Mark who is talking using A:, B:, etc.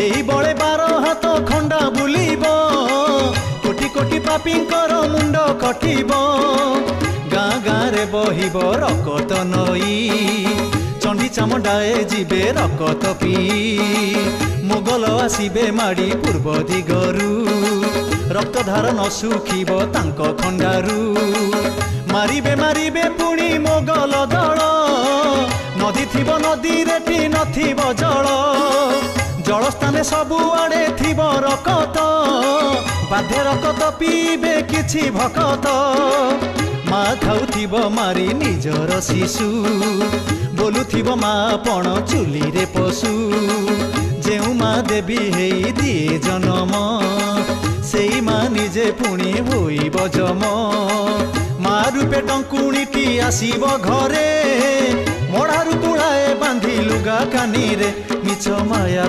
A: एई बड़े 12 हाथ खंडा बुलिब कोटी कोटी पापींकर मुंड कटिब गाँ गाँ रे बहिब रकत नई चंडी चामुंडाए जीवे रकत पी मोगल आसीबे माड़ी पूर्व दिगरू रक्तधार न सुखिब तांक खंडारू मारिबे मारिबे पुणी मोगल दल नदी थिब नदी रेटी नथिब जल जलस्थाने सबुआड़े थिब रकत बाधे रकत पीबे किछि भकत माँ खाउथिब मारी निजर शिशु बोलुथिब माँ पण चुली रे पशु जेउ माँ देवी हेई दिए जन्म सेई माँ निजे पुणी होइब जम माँ रूपे टंकुणीटी आसीब घरे मड़ारू तुड़ाए बांधी लुगा कानी रे मिछ माया